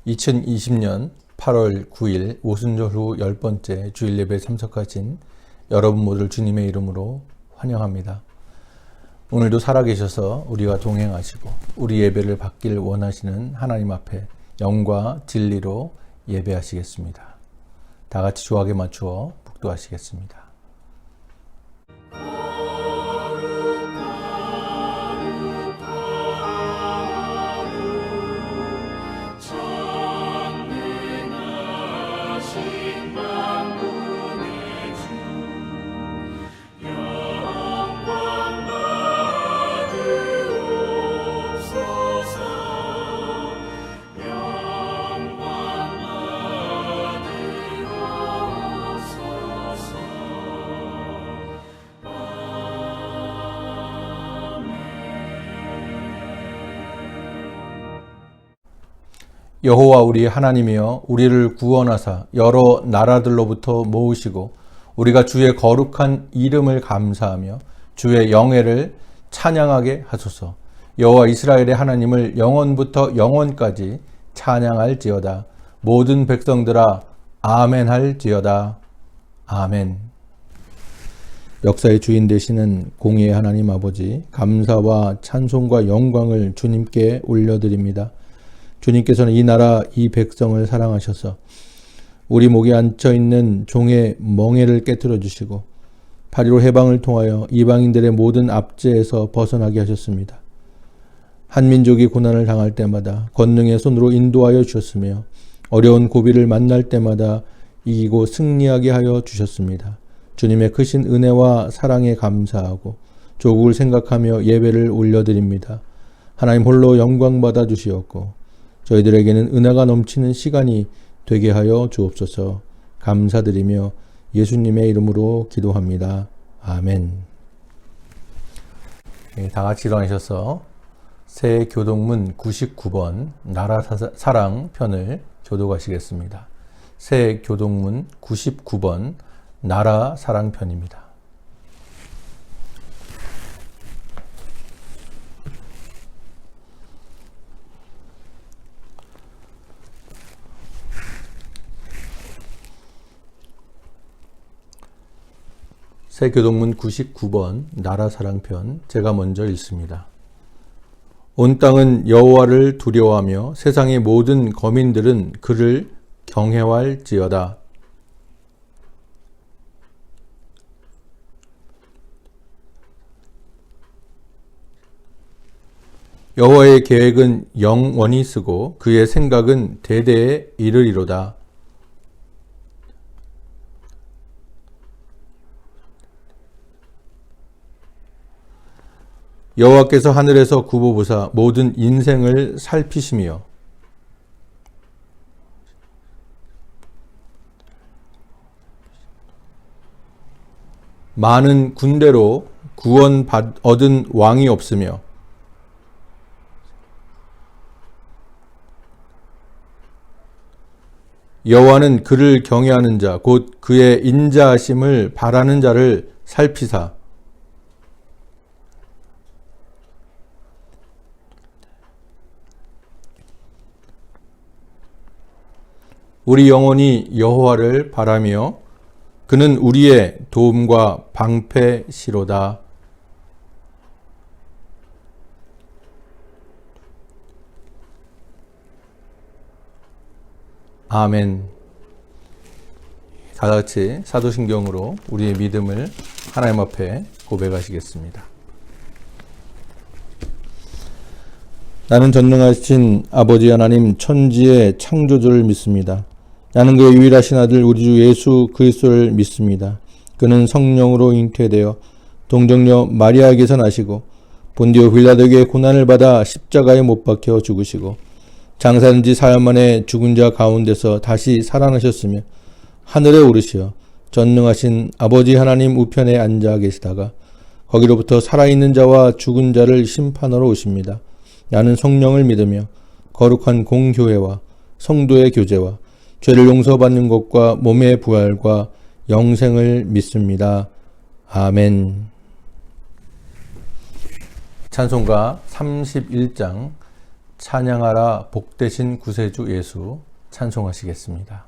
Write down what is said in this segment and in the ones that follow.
2020년 8월 9일 오순절 후 10번째 주일 예배에 참석하신 여러분 모두를 주님의 이름으로 환영합니다. 오늘도 살아계셔서 우리와 동행하시고 우리 예배를 받길 원하시는 하나님 앞에 영과 진리로 예배하시겠습니다. 다 같이 주악에 맞추어 묵도하시겠습니다. 여호와 우리 하나님이여 우리를 구원하사 여러 나라들로부터 모으시고 우리가 주의 거룩한 이름을 감사하며 주의 영예를 찬양하게 하소서. 여호와 이스라엘의 하나님을 영원부터 영원까지 찬양할지어다. 모든 백성들아 아멘 할지어다. 아멘. 역사의 주인 되시는 공의의 하나님 아버지, 감사와 찬송과 영광을 주님께 올려드립니다. 주님께서는 이 나라 이 백성을 사랑하셔서 우리 목에 앉혀있는 종의 멍에를 깨뜨려 주시고 8.15 해방을 통하여 이방인들의 모든 압제에서 벗어나게 하셨습니다. 한민족이 고난을 당할 때마다 권능의 손으로 인도하여 주셨으며 어려운 고비를 만날 때마다 이기고 승리하게 하여 주셨습니다. 주님의 크신 은혜와 사랑에 감사하고 조국을 생각하며 예배를 올려드립니다. 하나님 홀로 영광 받아 주시옵고 저희들에게는 은혜가 넘치는 시간이 되게 하여 주옵소서. 감사드리며 예수님의 이름으로 기도합니다. 아멘. 다 같이 일어나셔서 새 교동문 99번 나라 사랑 편을 교독하시겠습니다. 새 교동문 99번 나라 사랑 편입니다. 새 교동문 99번 나라 사랑편 제가 먼저 읽습니다. 온 땅은 여호와를 두려워하며 세상의 모든 거민들은 그를 경외할지어다. 여호와의 계획은 영원히 쓰고 그의 생각은 대대에 이르리로다. 여호와께서 하늘에서 구보보사 모든 인생을 살피시며 많은 군대로 구원 얻은 왕이 없으며 여호와는 그를 경외하는 자 곧 그의 인자하심을 바라는 자를 살피사 우리 영혼이 여호와를 바라며 그는 우리의 도움과 방패시로다. 아멘. 다 같이 사도신경으로 우리의 믿음을 하나님 앞에 고백하시겠습니다. 나는 전능하신 아버지 하나님 천지의 창조주를 믿습니다. 나는 그의 유일하신 아들 우리 주 예수 그리스도를 믿습니다. 그는 성령으로 잉태되어 동정녀 마리아에게서 나시고 본디오 빌라도에게 고난을 받아 십자가에 못 박혀 죽으시고 장사된 지 4일 만에 죽은 자 가운데서 다시 살아나셨으며 하늘에 오르시어 전능하신 아버지 하나님 우편에 앉아 계시다가 거기로부터 살아있는 자와 죽은 자를 심판하러 오십니다. 나는 성령을 믿으며 거룩한 공교회와 성도의 교제와 죄를 용서받는 것과 몸의 부활과 영생을 믿습니다. 아멘. 찬송가 31장 찬양하라 복되신 구세주 예수 찬송하시겠습니다.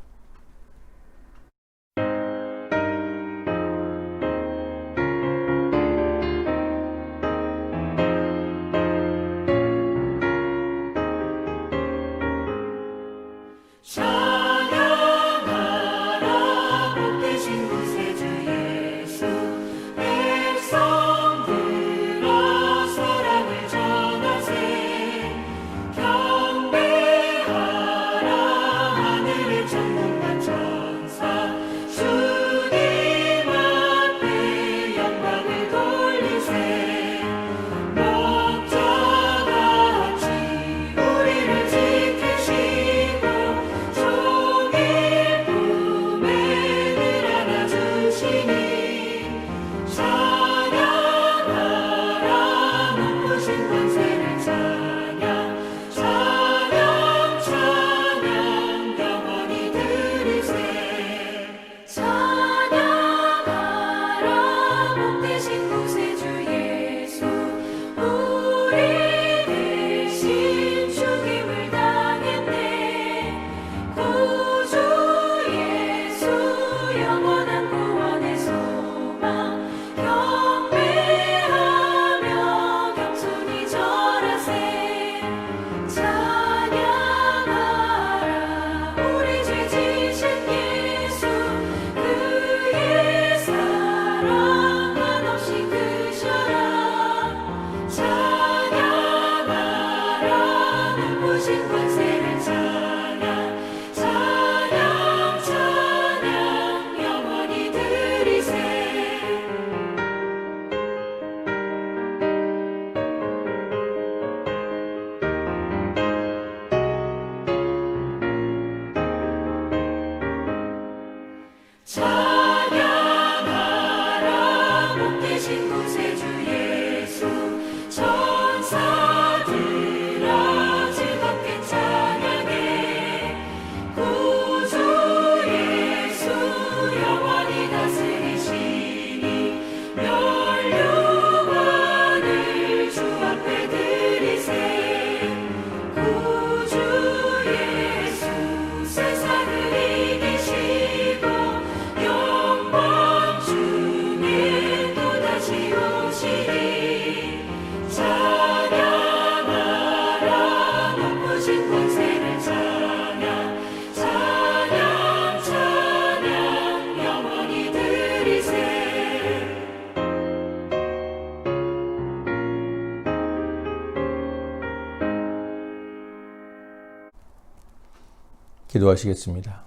기도하시겠습니다.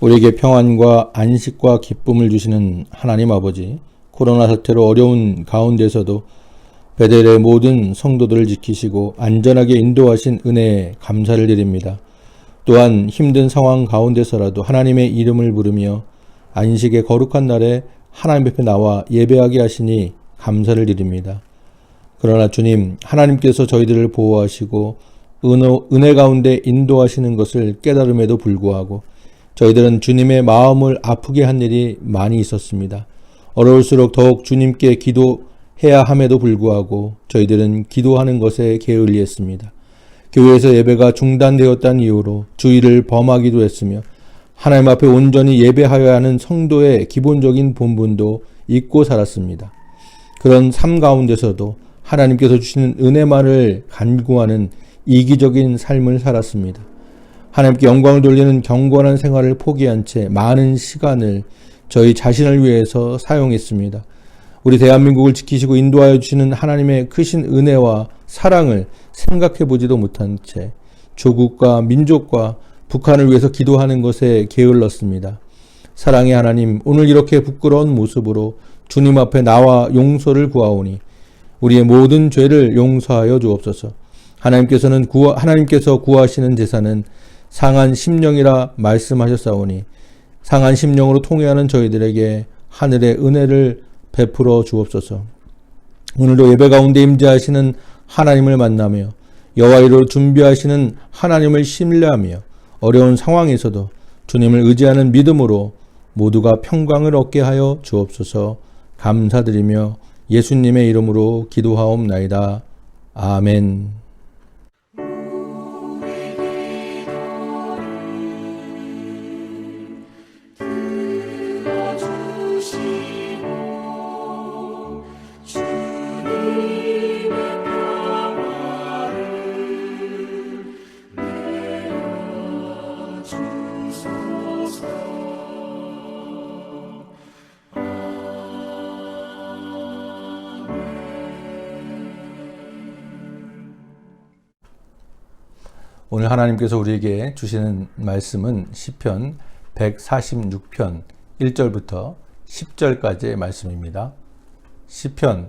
우리에게 평안과 안식과 기쁨을 주시는 하나님 아버지, 코로나 사태로 어려운 가운데서도 베델의 모든 성도들을 지키시고 안전하게 인도하신 은혜에 감사를 드립니다. 또한 힘든 상황 가운데서라도 하나님의 이름을 부르며 안식의 거룩한 날에 하나님 앞에 나와 예배하게 하시니 감사를 드립니다. 그러나 주님, 하나님께서 저희들을 보호하시고 은혜 가운데 인도하시는 것을 깨달음에도 불구하고 저희들은 주님의 마음을 아프게 한 일이 많이 있었습니다. 어려울수록 더욱 주님께 기도해야 함에도 불구하고 저희들은 기도하는 것에 게을리했습니다. 교회에서 예배가 중단되었다는 이유로 주의를 범하기도 했으며 하나님 앞에 온전히 예배하여야 하는 성도의 기본적인 본분도 잊고 살았습니다. 그런 삶 가운데서도 하나님께서 주시는 은혜만을 간구하는 이기적인 삶을 살았습니다. 하나님께 영광을 돌리는 경건한 생활을 포기한 채 많은 시간을 저희 자신을 위해서 사용했습니다. 우리 대한민국을 지키시고 인도하여 주시는 하나님의 크신 은혜와 사랑을 생각해 보지도 못한 채 조국과 민족과 북한을 위해서 기도하는 것에 게을렀습니다. 사랑의 하나님, 오늘 이렇게 부끄러운 모습으로 주님 앞에 나와 용서를 구하오니 우리의 모든 죄를 용서하여 주옵소서. 하나님께서 구하시는 제사는 상한 심령이라 말씀하셨사오니 상한 심령으로 통회하는 저희들에게 하늘의 은혜를 베풀어 주옵소서. 오늘도 예배 가운데 임재하시는 하나님을 만나며 여호와 이로 준비하시는 하나님을 신뢰하며 어려운 상황에서도 주님을 의지하는 믿음으로 모두가 평강을 얻게 하여 주옵소서. 감사드리며 예수님의 이름으로 기도하옵나이다. 아멘. 오늘 하나님께서 우리에게 주시는 말씀은 시편 146편 1절부터 10절까지의 말씀입니다. 시편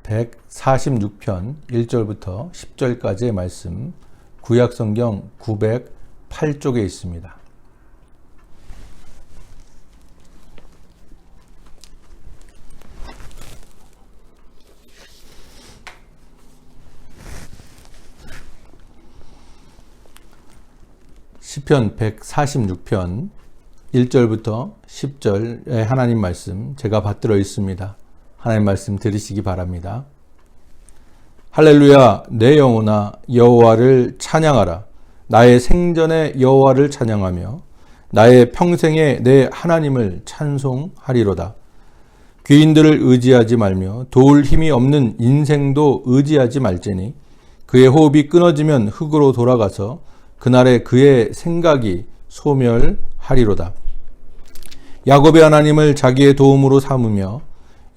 146편 1절부터 10절까지의 말씀, 구약성경 908쪽에 있습니다. 시편 146편 1절부터 10절의 하나님 말씀 제가 받들어 있습니다. 하나님 말씀 들으시기 바랍니다. 할렐루야, 내 영혼아 여호와를 찬양하라. 나의 생전에 여호와를 찬양하며 나의 평생에 내 하나님을 찬송하리로다. 귀인들을 의지하지 말며 도울 힘이 없는 인생도 의지하지 말지니 그의 호흡이 끊어지면 흙으로 돌아가서 그날에 그의 생각이 소멸하리로다. 야곱의 하나님을 자기의 도움으로 삼으며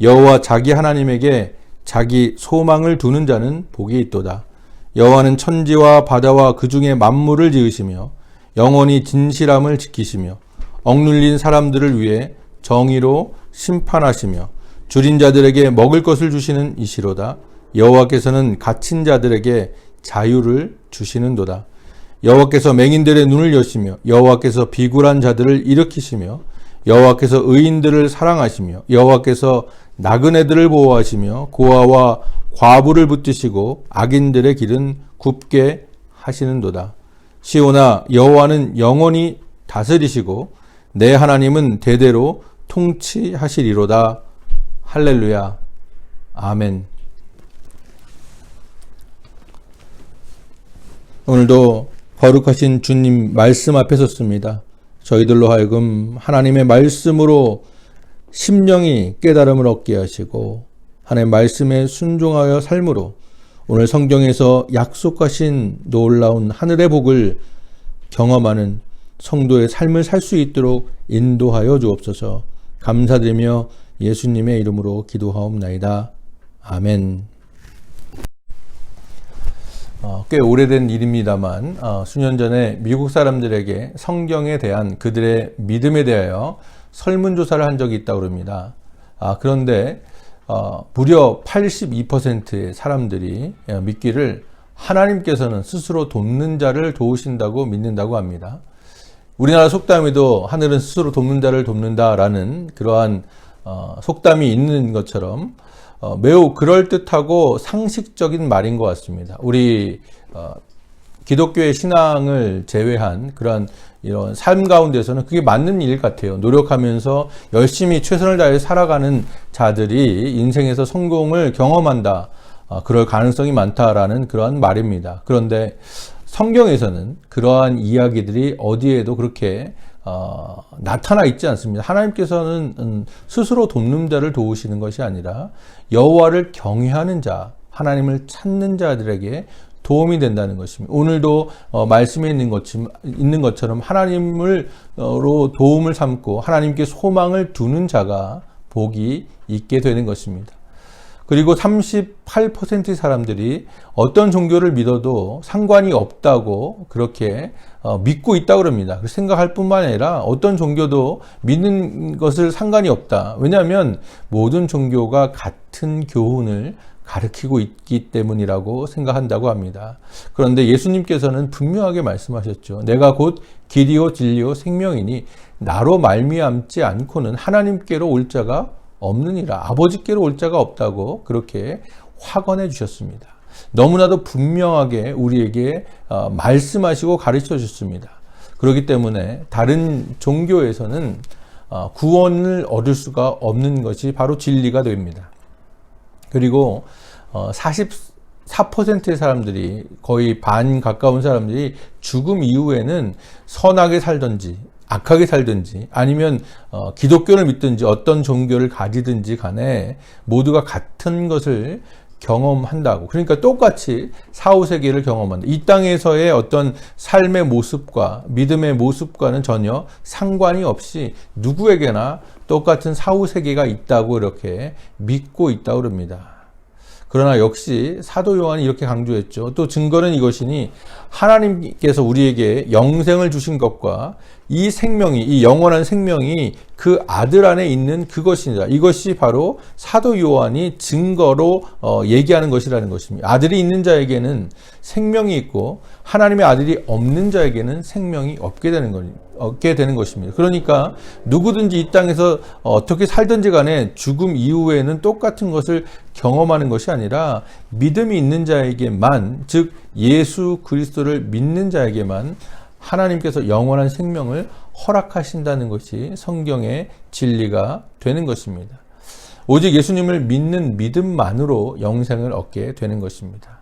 여호와 자기 하나님에게 자기 소망을 두는 자는 복이 있도다. 여호와는 천지와 바다와 그 중에 만물을 지으시며 영원히 진실함을 지키시며 억눌린 사람들을 위해 정의로 심판하시며 줄인 자들에게 먹을 것을 주시는 이시로다. 여호와께서는 갇힌 자들에게 자유를 주시는도다. 여호와께서 맹인들의 눈을 여시며 여호와께서 비굴한 자들을 일으키시며 여호와께서 의인들을 사랑하시며 여호와께서 나그네들을 보호하시며 고아와 과부를 붙드시고 악인들의 길은 굽게 하시는도다. 시온아, 여호와는 영원히 다스리시고 내 하나님은 대대로 통치하시리로다. 할렐루야. 아멘. 오늘도 거룩하신 주님 말씀 앞에 섰습니다. 저희들로 하여금 하나님의 말씀으로 심령이 깨달음을 얻게 하시고 하나님의 말씀에 순종하여 삶으로 오늘 성경에서 약속하신 놀라운 하늘의 복을 경험하는 성도의 삶을 살 수 있도록 인도하여 주옵소서. 감사드리며 예수님의 이름으로 기도하옵나이다. 아멘. 꽤 오래된 일입니다만 수년 전에 미국 사람들에게 성경에 대한 그들의 믿음에 대하여 설문조사를 한 적이 있다고 합니다. 그런데 무려 82%의 사람들이 믿기를 하나님께서는 스스로 돕는 자를 도우신다고 믿는다고 합니다. 우리나라 속담에도 하늘은 스스로 돕는 자를 돕는다라는 그러한 속담이 있는 것처럼 매우 그럴듯하고 상식적인 말인 것 같습니다. 우리 기독교의 신앙을 제외한 그런 이런 삶 가운데서는 그게 맞는 일 같아요. 노력하면서 열심히 최선을 다해 살아가는 자들이 인생에서 성공을 경험한다. 그럴 가능성이 많다라는 그러한 말입니다. 그런데 성경에서는 그러한 이야기들이 어디에도 그렇게 나타나 있지 않습니다. 하나님께서는 스스로 돕는 자를 도우시는 것이 아니라 여호와를 경외하는 자, 하나님을 찾는 자들에게 도움이 된다는 것입니다. 오늘도 말씀에 있는 것처럼 하나님으로 도움을 삼고 하나님께 소망을 두는 자가 복이 있게 되는 것입니다. 그리고 38%의 사람들이 어떤 종교를 믿어도 상관이 없다고 그렇게 믿고 있다고 합니다. 생각할 뿐만 아니라 어떤 종교도 믿는 것을 상관이 없다. 왜냐하면 모든 종교가 같은 교훈을 가르치고 있기 때문이라고 생각한다고 합니다. 그런데 예수님께서는 분명하게 말씀하셨죠. 내가 곧 길이요 진리요 생명이니 나로 말미암지 않고는 하나님께로 올 자가 없느니라. 아버지께로 올 자가 없다고 그렇게 확언해 주셨습니다. 너무나도 분명하게 우리에게 말씀하시고 가르쳐 주셨습니다. 그렇기 때문에 다른 종교에서는 구원을 얻을 수가 없는 것이 바로 진리가 됩니다. 그리고 44%의 사람들이, 거의 반 가까운 사람들이 죽음 이후에는 선하게 살든지 악하게 살든지 아니면 기독교를 믿든지 어떤 종교를 가지든지 간에 모두가 같은 것을 경험한다고. 그러니까 똑같이 사후세계를 경험한다. 이 땅에서의 어떤 삶의 모습과 믿음의 모습과는 전혀 상관이 없이 누구에게나 똑같은 사후세계가 있다고 이렇게 믿고 있다고 합니다. 그러나 역시 사도 요한이 이렇게 강조했죠. 또 증거는 이것이니 하나님께서 우리에게 영생을 주신 것과 이 생명이, 이 영원한 생명이 그 아들 안에 있는 그것이니라. 이것이 바로 사도 요한이 증거로 얘기하는 것이라는 것입니다. 아들이 있는 자에게는 생명이 있고 하나님의 아들이 없는 자에게는 생명이 없게 되는 것입니다. 그러니까 누구든지 이 땅에서 어떻게 살든지 간에 죽음 이후에는 똑같은 것을 경험하는 것이 아니라 믿음이 있는 자에게만, 즉 예수 그리스도를 믿는 자에게만 하나님께서 영원한 생명을 허락하신다는 것이 성경의 진리가 되는 것입니다. 오직 예수님을 믿는 믿음만으로 영생을 얻게 되는 것입니다.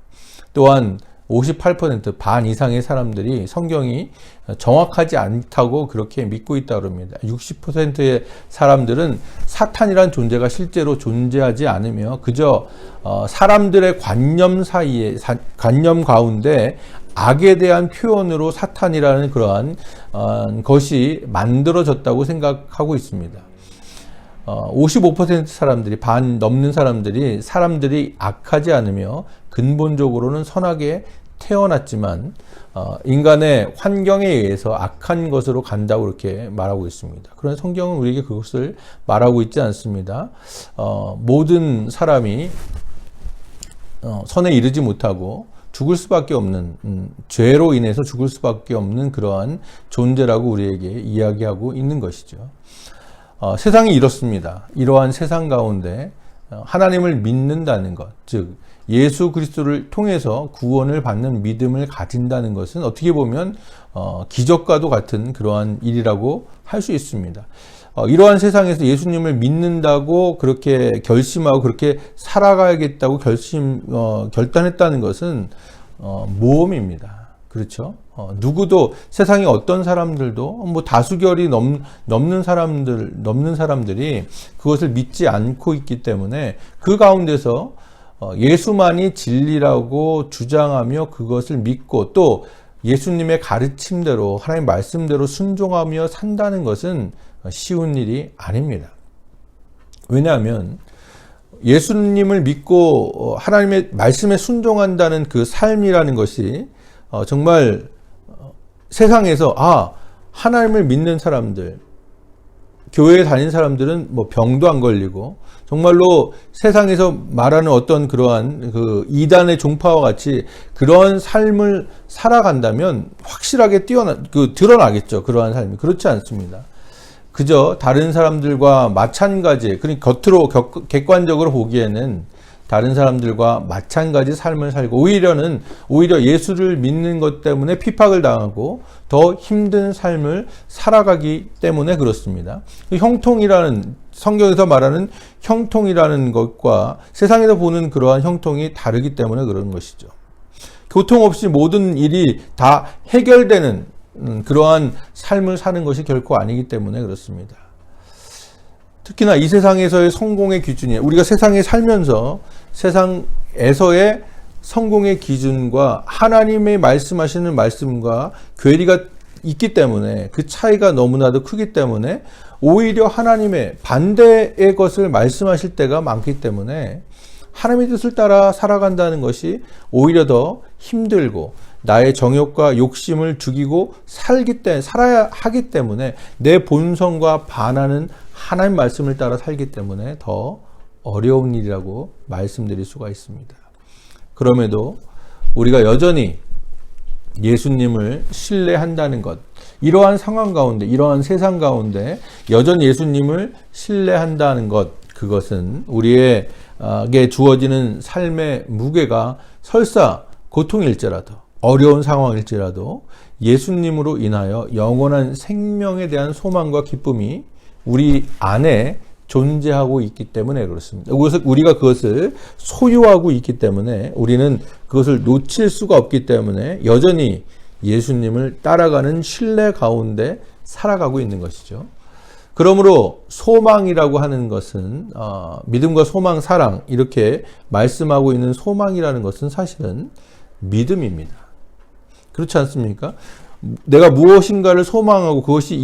또한 58%, 반 이상의 사람들이 성경이 정확하지 않다고 그렇게 믿고 있다고 합니다. 60%의 사람들은 사탄이란 존재가 실제로 존재하지 않으며 그저 사람들의 관념 가운데 악에 대한 표현으로 사탄이라는 그러한 것이 만들어졌다고 생각하고 있습니다. 55% 사람들이, 반 넘는 사람들이 악하지 않으며 근본적으로는 선하게 태어났지만 인간의 환경에 의해서 악한 것으로 간다고 이렇게 말하고 있습니다. 그러나 성경은 우리에게 그것을 말하고 있지 않습니다. 모든 사람이 선에 이르지 못하고 죽을 수밖에 없는, 죄로 인해서 죽을 수밖에 없는 그러한 존재라고 우리에게 이야기하고 있는 것이죠. 세상이 이렇습니다. 이러한 세상 가운데 하나님을 믿는다는 것, 즉 예수 그리스도를 통해서 구원을 받는 믿음을 가진다는 것은 어떻게 보면 기적과도 같은 그러한 일이라고 할 수 있습니다. 이러한 세상에서 예수님을 믿는다고 그렇게 결심하고 그렇게 살아가야겠다고 결단했다는 것은 모험입니다. 그렇죠? 누구도, 세상에 어떤 사람들도, 뭐 다수결이 넘는 사람들이 그것을 믿지 않고 있기 때문에 그 가운데서 예수만이 진리라고 주장하며 그것을 믿고 또 예수님의 가르침대로, 하나님 말씀대로 순종하며 산다는 것은 쉬운 일이 아닙니다. 왜냐하면 예수님을 믿고 하나님의 말씀에 순종한다는 그 삶이라는 것이 정말 세상에서 하나님을 믿는 사람들, 교회에 다니는 사람들은 뭐 병도 안 걸리고 정말로 세상에서 말하는 어떤 그러한 그 이단의 종파와 같이 그러한 삶을 살아간다면 확실하게 드러나겠죠. 그러한 삶이. 그렇지 않습니다. 그저 다른 사람들과 마찬가지, 그러니까 겉으로 객관적으로 보기에는 다른 사람들과 마찬가지 삶을 살고 오히려 예수를 믿는 것 때문에 핍박을 당하고 더 힘든 삶을 살아가기 때문에 그렇습니다. 성경에서 말하는 형통이라는 것과 세상에서 보는 그러한 형통이 다르기 때문에 그런 것이죠. 고통 없이 모든 일이 다 해결되는 그러한 삶을 사는 것이 결코 아니기 때문에 그렇습니다. 특히나 이 세상에서의 성공의 기준이, 우리가 세상에 살면서 세상에서의 성공의 기준과 하나님의 말씀하시는 말씀과 괴리가 있기 때문에, 그 차이가 너무나도 크기 때문에 오히려 하나님의 반대의 것을 말씀하실 때가 많기 때문에 하나님의 뜻을 따라 살아간다는 것이 오히려 더 힘들고 나의 정욕과 욕심을 죽이고 살아야 하기 때문에, 내 본성과 반하는 하나님 말씀을 따라 살기 때문에 더 어려운 일이라고 말씀드릴 수가 있습니다. 그럼에도 우리가 여전히 예수님을 신뢰한다는 것, 이러한 상황 가운데, 이러한 세상 가운데 여전히 예수님을 신뢰한다는 것, 그것은 우리에게 주어지는 삶의 무게가 설사 고통일지라도, 어려운 상황일지라도 예수님으로 인하여 영원한 생명에 대한 소망과 기쁨이 우리 안에 존재하고 있기 때문에 그렇습니다. 우리가 그것을 소유하고 있기 때문에 우리는 그것을 놓칠 수가 없기 때문에 여전히 예수님을 따라가는 신뢰 가운데 살아가고 있는 것이죠. 그러므로 소망이라고 하는 것은 믿음과 소망, 사랑, 이렇게 말씀하고 있는 소망이라는 것은 사실은 믿음입니다. 그렇지 않습니까? 내가 무엇인가를 소망하고 그것이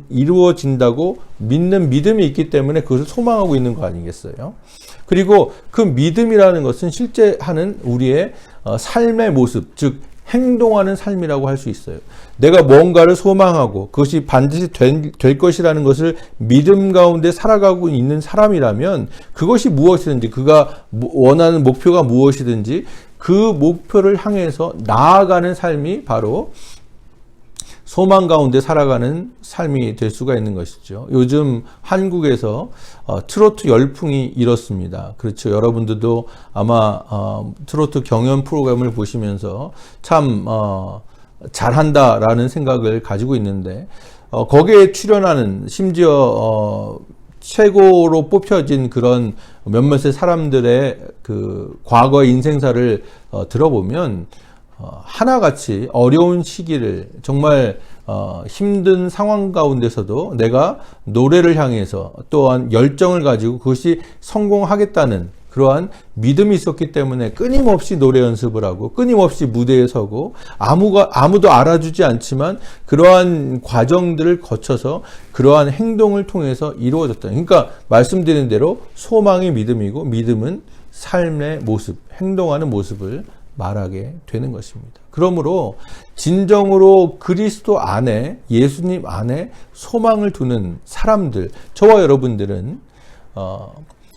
이루어진다고 믿는 믿음이 있기 때문에 그것을 소망하고 있는 거 아니겠어요? 그리고 그 믿음이라는 것은 실제 하는 우리의 삶의 모습, 즉 행동하는 삶이라고 할 수 있어요. 내가 뭔가를 소망하고 그것이 반드시 될 것이라는 것을 믿음 가운데 살아가고 있는 사람이라면 그것이 무엇이든지, 그가 원하는 목표가 무엇이든지 그 목표를 향해서 나아가는 삶이 바로 소망 가운데 살아가는 삶이 될 수가 있는 것이죠. 요즘 한국에서 트로트 열풍이 일었습니다. 그렇죠. 여러분들도 아마 트로트 경연 프로그램을 보시면서 참 잘한다라는 생각을 가지고 있는데, 거기에 출연하는 심지어 최고로 뽑혀진 그런 몇몇의 사람들의 그 과거 인생사를 들어보면 하나같이 어려운 시기를 정말 힘든 상황 가운데서도 내가 노래를 향해서 또한 열정을 가지고 그것이 성공하겠다는 그러한 믿음이 있었기 때문에 끊임없이 노래 연습을 하고 끊임없이 무대에 서고 아무도 알아주지 않지만 그러한 과정들을 거쳐서 그러한 행동을 통해서 이루어졌다. 그러니까 말씀드린 대로 소망이 믿음이고 믿음은 삶의 모습, 행동하는 모습을 말하게 되는 것입니다. 그러므로 진정으로 그리스도 안에, 예수님 안에 소망을 두는 사람들, 저와 여러분들은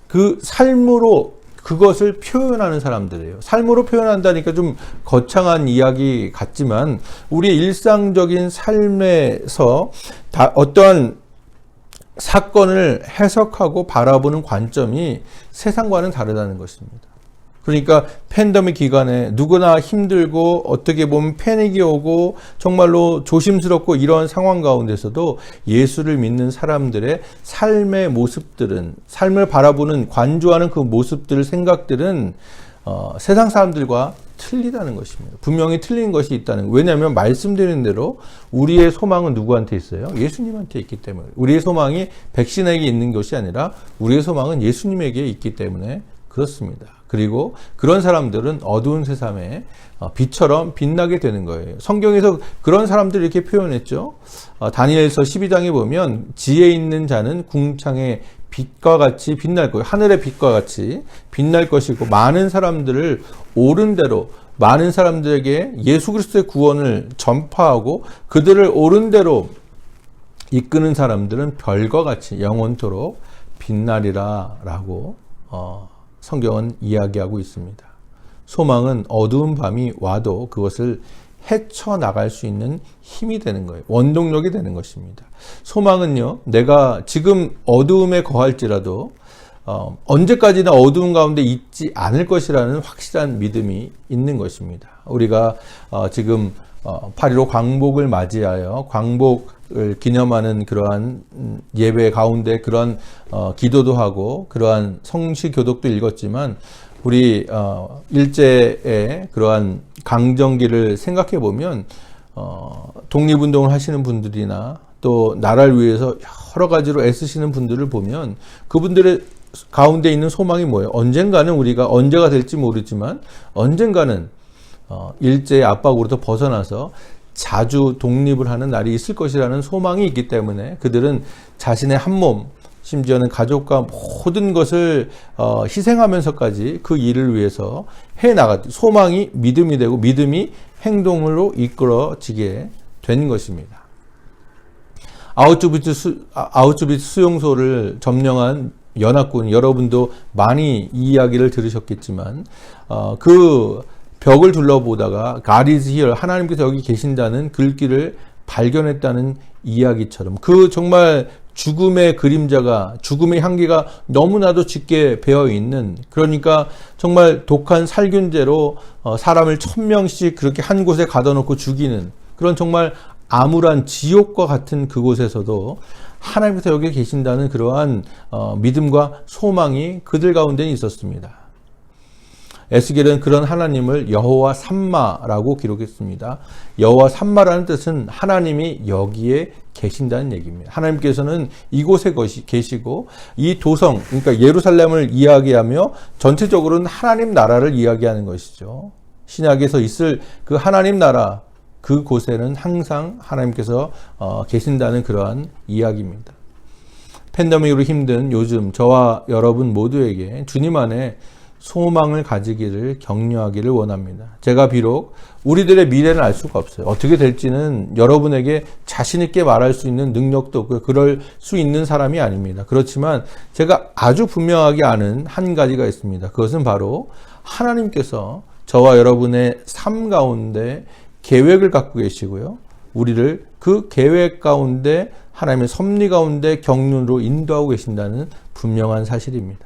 그 삶으로 그것을 표현하는 사람들이에요. 삶으로 표현한다니까 좀 거창한 이야기 같지만 우리의 일상적인 삶에서 어떠한 사건을 해석하고 바라보는 관점이 세상과는 다르다는 것입니다. 그러니까 팬데믹 기간에 누구나 힘들고 어떻게 보면 패닉이 오고 정말로 조심스럽고 이런 상황 가운데서도 예수를 믿는 사람들의 삶의 모습들은, 삶을 바라보는 관조하는 그 모습들, 생각들은 세상 사람들과 틀리다는 것입니다. 분명히 틀린 것이 있다는 거예요. 왜냐하면 말씀드린 대로 우리의 소망은 누구한테 있어요? 예수님한테 있기 때문에. 우리의 소망이 백신에게 있는 것이 아니라 우리의 소망은 예수님에게 있기 때문에 그렇습니다. 그리고 그런 사람들은 어두운 세상에 빛처럼 빛나게 되는 거예요. 성경에서 그런 사람들을 이렇게 표현했죠. 다니엘서 12장에 보면 지혜 있는 자는 궁창의 빛과 같이 빛날 거예요. 하늘의 빛과 같이 빛날 것이고 많은 사람들을 옳은 대로 많은 사람들에게 예수 그리스도의 구원을 전파하고 그들을 옳은 대로 이끄는 사람들은 별과 같이 영원토록 빛나리라 라고 성경은 이야기하고 있습니다. 소망은 어두운 밤이 와도 그것을 헤쳐나갈 수 있는 힘이 되는 거예요. 원동력이 되는 것입니다. 소망은요, 내가 지금 어두움에 거할지라도 언제까지나 어두운 가운데 있지 않을 것이라는 확실한 믿음이 있는 것입니다. 우리가 지금 8.15 광복을 맞이하여 광복을 기념하는 그러한 예배 가운데 그러한 기도도 하고 그러한 성시 교독도 읽었지만 우리 일제의 그러한 강점기를 생각해 보면 독립운동을 하시는 분들이나 또 나라를 위해서 여러 가지로 애쓰시는 분들을 보면 그분들의 가운데 있는 소망이 뭐예요? 언젠가는 우리가 언제가 될지 모르지만 언젠가는 일제의 압박으로부터 벗어나서 자주 독립을 하는 날이 있을 것이라는 소망이 있기 때문에 그들은 자신의 한 몸, 심지어는 가족과 모든 것을 희생하면서까지 그 일을 위해서 해나갔죠. 소망이 믿음이 되고 믿음이 행동으로 이끌어지게 된 것입니다. 아우슈비츠 수용소를 점령한 연합군, 여러분도 많이 이야기를 들으셨겠지만 그 벽을 둘러보다가 God is here, 하나님께서 여기 계신다는 글귀를 발견했다는 이야기처럼 그 정말 죽음의 그림자가, 죽음의 향기가 너무나도 짙게 배어있는, 그러니까 정말 독한 살균제로 사람을 1000명씩 그렇게 한 곳에 가둬놓고 죽이는 그런 정말 암울한 지옥과 같은 그곳에서도 하나님께서 여기 계신다는 그러한 믿음과 소망이 그들 가운데 있었습니다. 에스겔은 그런 하나님을 여호와 삼마라고 기록했습니다. 여호와 삼마라는 뜻은 하나님이 여기에 계신다는 얘기입니다. 하나님께서는 이곳에 계시고 이 도성, 그러니까 예루살렘을 이야기하며 전체적으로는 하나님 나라를 이야기하는 것이죠. 신약에서 있을 그 하나님 나라, 그곳에는 항상 하나님께서 계신다는 그러한 이야기입니다. 팬데믹으로 힘든 요즘 저와 여러분 모두에게 주님 안에 소망을 가지기를 격려하기를 원합니다. 제가 비록 우리들의 미래는 알 수가 없어요. 어떻게 될지는 여러분에게 자신 있게 말할 수 있는 능력도 없고요. 그럴 수 있는 사람이 아닙니다. 그렇지만 제가 아주 분명하게 아는 한 가지가 있습니다. 그것은 바로 하나님께서 저와 여러분의 삶 가운데 계획을 갖고 계시고요. 우리를 그 계획 가운데 하나님의 섭리 가운데 경륜으로 인도하고 계신다는 분명한 사실입니다.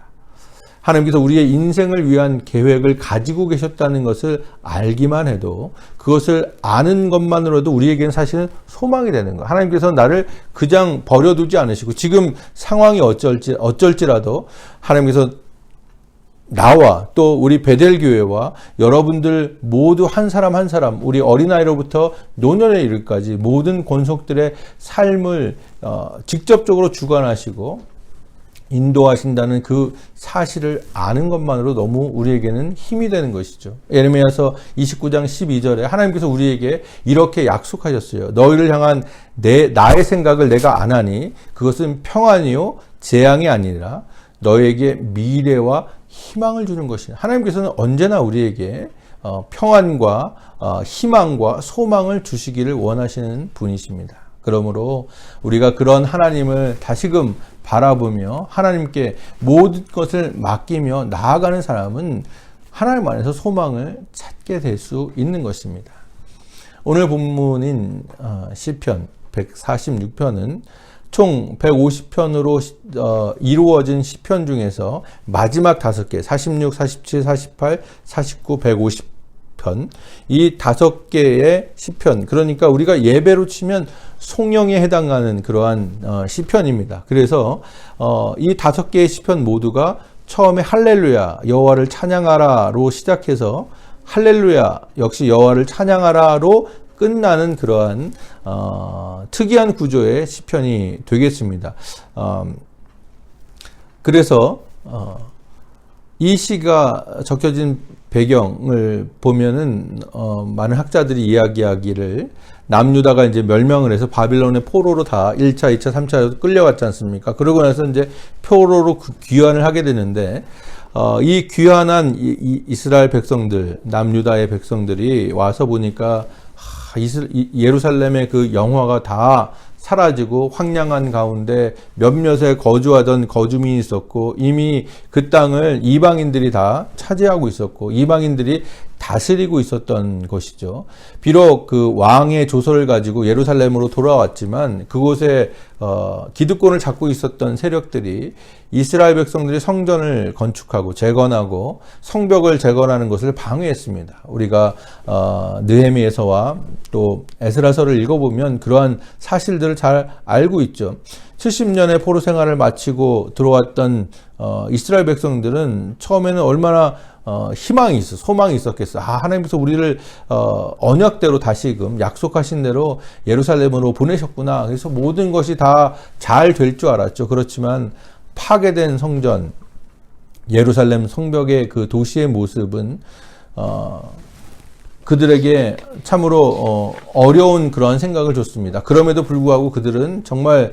하나님께서 우리의 인생을 위한 계획을 가지고 계셨다는 것을 알기만 해도 그것을 아는 것만으로도 우리에게는 사실은 소망이 되는 거예요. 하나님께서 나를 그냥 버려두지 않으시고 지금 상황이 어쩔지라도 하나님께서 나와 또 우리 베델교회와 여러분들 모두 한 사람 한 사람 우리 어린아이로부터 노년에 이르기까지 모든 권속들의 삶을 직접적으로 주관하시고 인도하신다는 그 사실을 아는 것만으로 너무 우리에게는 힘이 되는 것이죠. 예레미야서 29장 12절에 하나님께서 우리에게 이렇게 약속하셨어요. 너희를 향한 나의 생각을 내가 아나니 그것은 평안이요 재앙이 아니라 너희에게 미래와 희망을 주는 것이다. 하나님께서는 언제나 우리에게 평안과 희망과 소망을 주시기를 원하시는 분이십니다. 그러므로 우리가 그런 하나님을 다시금 바라보며 하나님께 모든 것을 맡기며 나아가는 사람은 하나님 안에서 소망을 찾게 될 수 있는 것입니다. 오늘 본문인 시편 146편은 총 150편으로 이루어진 시편 중에서 마지막 5개 46, 47, 48, 49, 150편 이 5개의 시편 그러니까 우리가 예배로 치면 송영에 해당하는 그러한 시편입니다. 그래서 이 5개의 시편 모두가 처음에 할렐루야 여호와를 찬양하라로 시작해서 할렐루야 역시 여호와를 찬양하라로 끝나는 그러한 특이한 구조의 시편이 되겠습니다. 그래서 이 시가 적혀진 배경을 보면은 많은 학자들이 이야기하기를 남유다가 이제 멸망을 해서 바빌론의 포로로 다 1차, 2차, 3차로 끌려갔지 않습니까? 그러고 나서 이제 포로로 귀환을 하게 되는데 이 귀환한 이스라엘 백성들, 남유다의 백성들이 와서 보니까 예루살렘의 그 영화가 다 사라지고 황량한 가운데 몇몇에 거주하던 거주민이 있었고 이미 그 땅을 이방인들이 다 차지하고 있었고 이방인들이 다스리고 있었던 것이죠. 비록 그 왕의 조서를 가지고 예루살렘으로 돌아왔지만 그곳에 기득권을 잡고 있었던 세력들이 이스라엘 백성들이 성전을 건축하고 재건하고 성벽을 재건하는 것을 방해했습니다. 우리가 느헤미야서와 또 에스라서를 읽어보면 그러한 사실들을 잘 알고 있죠. 70년의 포로 생활을 마치고 들어왔던 이스라엘 백성들은 처음에는 얼마나 희망이 있어, 소망이 있었겠어. 하나님께서 우리를 언약대로 다시금 약속하신 대로 예루살렘으로 보내셨구나. 그래서 모든 것이 다 잘 될 줄 알았죠. 그렇지만 파괴된 성전, 예루살렘 성벽의 그 도시의 모습은 그들에게 참으로 어려운 그런 생각을 줬습니다. 그럼에도 불구하고 그들은 정말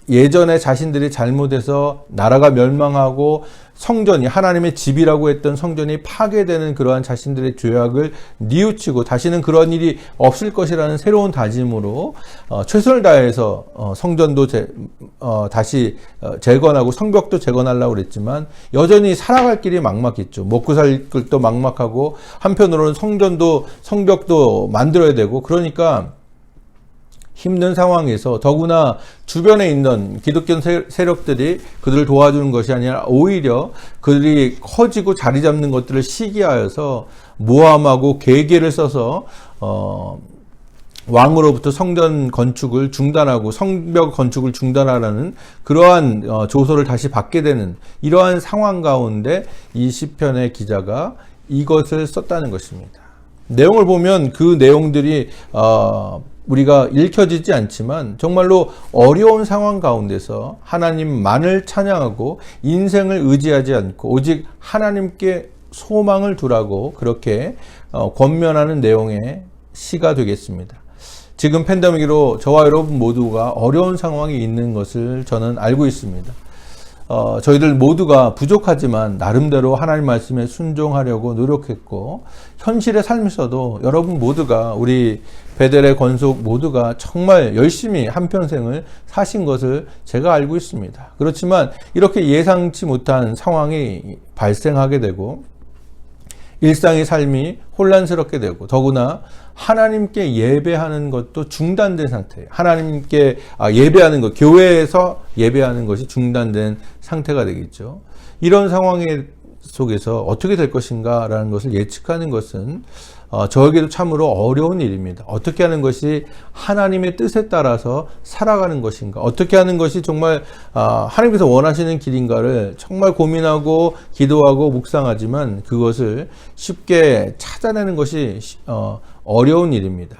예전에 자신들이 잘못해서 나라가 멸망하고 성전이 하나님의 집이라고 했던 성전이 파괴되는 그러한 자신들의 죄악을 뉘우치고 다시는 그런 일이 없을 것이라는 새로운 다짐으로 최선을 다해서 성전도 다시 재건하고 성벽도 재건하려고 그랬지만 여전히 살아갈 길이 막막했죠. 먹고 살 길도 막막하고 한편으로는 성벽도 만들어야 되고 그러니까 힘든 상황에서 더구나 주변에 있는 기독교 세력들이 그들을 도와주는 것이 아니라 오히려 그들이 커지고 자리 잡는 것들을 시기하여서 모함하고 계계를 써서 왕으로부터 성전 건축을 중단하고 성벽 건축을 중단하라는 그러한 조서를 다시 받게 되는 이러한 상황 가운데 이 시편의 기자가 이것을 썼다는 것입니다. 내용을 보면 그 내용들이 우리가 읽혀지지 않지만 정말로 어려운 상황 가운데서 하나님만을 찬양하고 인생을 의지하지 않고 오직 하나님께 소망을 두라고 그렇게 권면하는 내용의 시가 되겠습니다. 지금 팬데믹으로 저와 여러분 모두가 어려운 상황에 있는 것을 저는 알고 있습니다. 저희들 모두가 부족하지만 나름대로 하나님 말씀에 순종하려고 노력했고, 현실의 삶에서도 여러분 모두가, 우리 베델의 권속 모두가 정말 열심히 한평생을 사신 것을 제가 알고 있습니다. 그렇지만 이렇게 예상치 못한 상황이 발생하게 되고 일상의 삶이 혼란스럽게 되고, 더구나 하나님께 예배하는 것도 중단된 상태예요. 하나님께 예배하는 것, 교회에서 예배하는 것이 중단된 상태가 되겠죠. 이런 상황 속에서 어떻게 될 것인가 라는 것을 예측하는 것은 저에게도 참으로 어려운 일입니다. 어떻게 하는 것이 하나님의 뜻에 따라서 살아가는 것인가, 어떻게 하는 것이 정말 하나님께서 원하시는 길인가를 정말 고민하고 기도하고 묵상하지만 그것을 쉽게 찾아내는 것이 어려운 일입니다.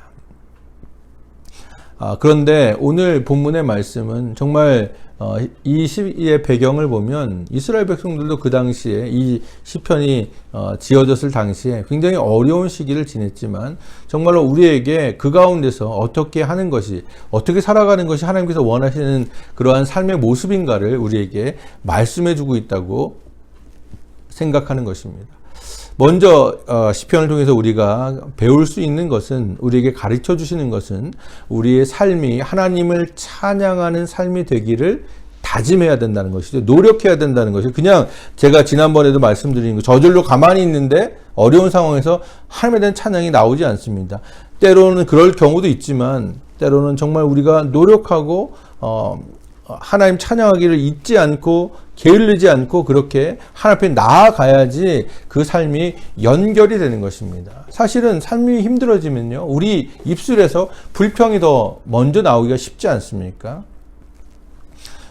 그런데 오늘 본문의 말씀은 정말 이 시의 배경을 보면 이스라엘 백성들도 그 당시에 이 시편이 지어졌을 당시에 굉장히 어려운 시기를 지냈지만 정말로 우리에게 그 가운데서 어떻게 하는 것이, 어떻게 살아가는 것이 하나님께서 원하시는 그러한 삶의 모습인가를 우리에게 말씀해 주고 있다고 생각하는 것입니다. 먼저 시편을 통해서 우리가 배울 수 있는 것은, 우리에게 가르쳐 주시는 것은 우리의 삶이 하나님을 찬양하는 삶이 되기를 다짐해야 된다는 것이죠. 노력해야 된다는 것이, 그냥 제가 지난번에도 말씀드린 거, 저절로 가만히 있는데 어려운 상황에서 하나님에 대한 찬양이 나오지 않습니다. 때로는 그럴 경우도 있지만 때로는 정말 우리가 노력하고 하나님 찬양하기를 잊지 않고 게을르지 않고 그렇게 하나님 앞에 나아가야지 그 삶이 연결이 되는 것입니다. 사실은 삶이 힘들어지면요, 우리 입술에서 불평이 더 먼저 나오기가 쉽지 않습니까?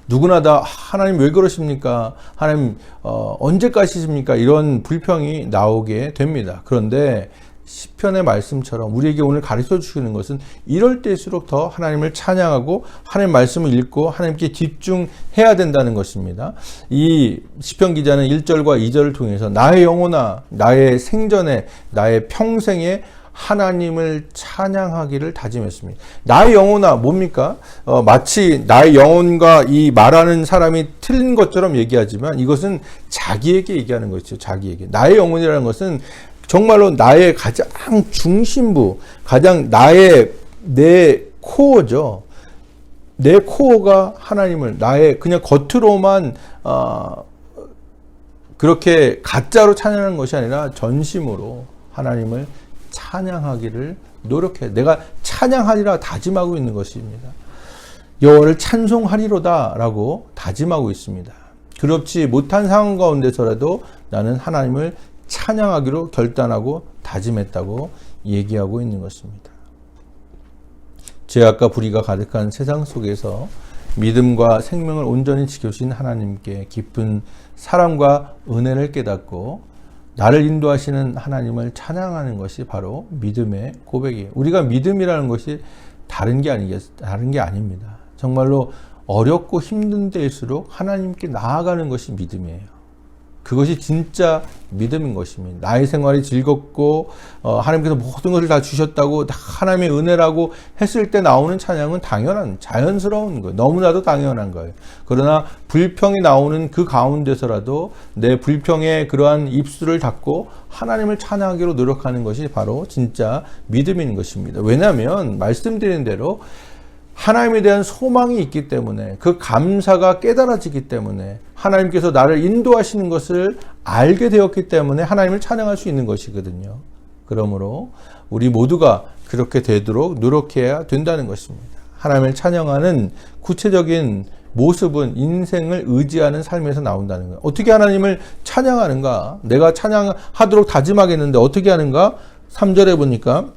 누구나 다 하나님 왜 그러십니까? 하나님 언제까지십니까? 이런 불평이 나오게 됩니다. 그런데 시편의 말씀처럼 우리에게 오늘 가르쳐 주시는 것은 이럴 때일수록 더 하나님을 찬양하고 하나님 말씀을 읽고 하나님께 집중해야 된다는 것입니다. 이 시편 기자는 1절과 2절을 통해서 나의 영혼아, 나의 생전에, 나의 평생에 하나님을 찬양하기를 다짐했습니다. 나의 영혼아 뭡니까? 마치 나의 영혼과 이 말하는 사람이 틀린 것처럼 얘기하지만 이것은 자기에게 얘기하는 것이죠. 자기에게. 나의 영혼이라는 것은 정말로 나의 가장 중심부, 가장 내 코어죠. 내 코어가 하나님을, 나의 그냥 겉으로만 그렇게 가짜로 찬양하는 것이 아니라 전심으로 하나님을 찬양하기를 노력해. 내가 찬양하리라 다짐하고 있는 것입니다. 여호와를 찬송하리로다라고 다짐하고 있습니다. 그렇지 못한 상황 가운데서라도 나는 하나님을 찬양하기로 결단하고 다짐했다고 얘기하고 있는 것입니다. 죄악과 불의가 가득한 세상 속에서 믿음과 생명을 온전히 지켜주신 하나님께 깊은 사랑과 은혜를 깨닫고 나를 인도하시는 하나님을 찬양하는 것이 바로 믿음의 고백이에요. 우리가 믿음이라는 것이 다른 게 아닙니다. 정말로 어렵고 힘든 때일수록 하나님께 나아가는 것이 믿음이에요. 그것이 진짜 믿음인 것입니다. 나의 생활이 즐겁고 하나님께서 모든 것을 다 주셨다고 하나님의 은혜라고 했을 때 나오는 찬양은 당연한, 자연스러운 거예요. 너무나도 당연한 거예요. 그러나 불평이 나오는 그 가운데서라도 내 불평에 그러한 입술을 닫고 하나님을 찬양하기로 노력하는 것이 바로 진짜 믿음인 것입니다. 왜냐하면 말씀드린 대로 하나님에 대한 소망이 있기 때문에, 그 감사가 깨달아지기 때문에, 하나님께서 나를 인도하시는 것을 알게 되었기 때문에 하나님을 찬양할 수 있는 것이거든요. 그러므로 우리 모두가 그렇게 되도록 노력해야 된다는 것입니다. 하나님을 찬양하는 구체적인 모습은 인생을 의지하는 삶에서 나온다는 거예요. 어떻게 하나님을 찬양하는가? 내가 찬양하도록 다짐하겠는데 어떻게 하는가? 3절에 보니까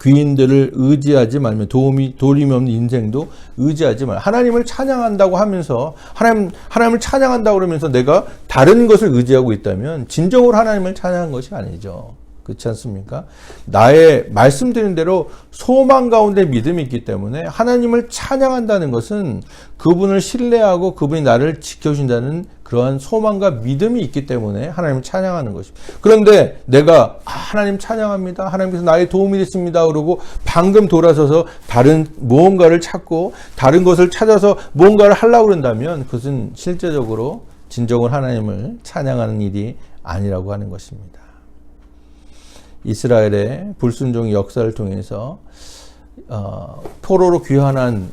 귀인들을 의지하지 말며 도림이 없는 인생도 의지하지 말며, 하나님을 찬양한다고 하면서 하나님을 찬양한다고 그러면서 내가 다른 것을 의지하고 있다면 진정으로 하나님을 찬양한 것이 아니죠. 그렇지 않습니까? 나의 말씀드린 대로 소망 가운데 믿음이 있기 때문에 하나님을 찬양한다는 것은 그분을 신뢰하고 그분이 나를 지켜준다는 그러한 소망과 믿음이 있기 때문에 하나님을 찬양하는 것입니다. 그런데 내가 하나님 찬양합니다. 하나님께서 나의 도움이 됐습니다. 그러고 방금 돌아서서 다른 무언가를 찾고 다른 것을 찾아서 무언가를 하려고 그런다면 그것은 실제적으로 진정으로 하나님을 찬양하는 일이 아니라고 하는 것입니다. 이스라엘의 불순종의 역사를 통해서 포로로 귀환한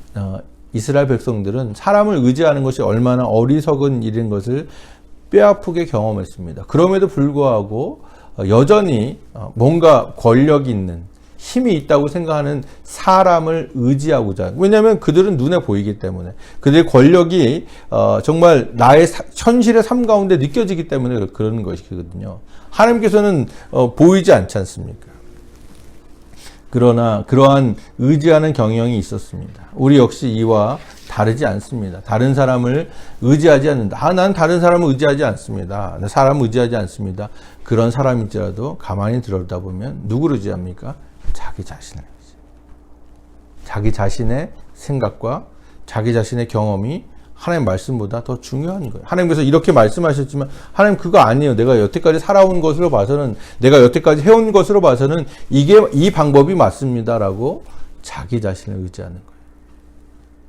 이스라엘 백성들은 사람을 의지하는 것이 얼마나 어리석은 일인 것을 뼈아프게 경험했습니다. 그럼에도 불구하고 여전히 뭔가 권력이 있는 힘이 있다고 생각하는 사람을 의지하고자, 왜냐하면 그들은 눈에 보이기 때문에, 그들의 권력이 정말 나의 현실의 삶 가운데 느껴지기 때문에 그러는 것이거든요. 하나님께서는 보이지 않지 않습니까? 그러나 그러한 의지하는 경영이 있었습니다. 우리 역시 이와 다르지 않습니다. 다른 사람을 의지하지 않는다. 난 다른 사람을 의지하지 않습니다. 사람을 의지하지 않습니다. 그런 사람일지라도 가만히 들여다보면 누구를 의지합니까? 자기 자신을 의지합니다. 자기 자신의 생각과 자기 자신의 경험이 하나님 말씀보다 더 중요한 거예요. 하나님께서 이렇게 말씀하셨지만 하나님 그거 아니에요. 내가 여태까지 살아온 것으로 봐서는, 내가 여태까지 해온 것으로 봐서는 이 방법이 맞습니다라고 자기 자신을 의지하는 거예요.